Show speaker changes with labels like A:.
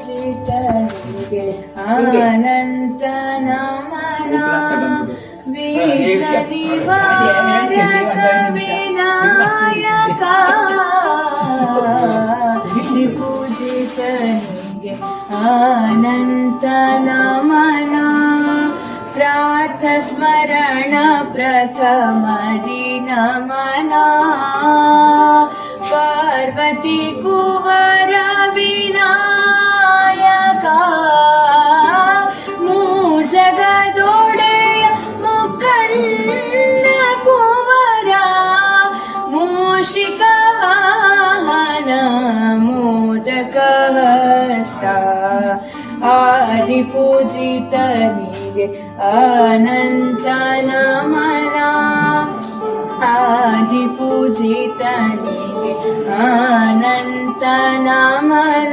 A: ಆದಿಪೂಜಿತನಿಗೆ ಅನಂತ ನಮನ ವಿಘ್ನ ನಿವಾರಕ ವಿನಾಯಕ ಆದಿಪೂಜಿತನಿಗೆ ಅನಂತ ನಮನ ಪ್ರಾರ್ಥ ಸ್ಮರಣ ಪ್ರಥಮದಿ ನಮನ ಪಾರ್ವತಿ ಕುವರ ವಿನಾಯಕ ಮೂರ್ ಜಗದೊಡೆಯ ಮುಖಂಡ ಕುವರ ಮೂಷಿಕ ವಾಹನ ಮೋದಕ ಹಸ್ತ ಆದಿಪೂಜಿತನಿಗೆ ಅನಂತ ನಮನ ಆದಿಪೂಜಿತನಿಗೆ ಅನಂತ ನಮನ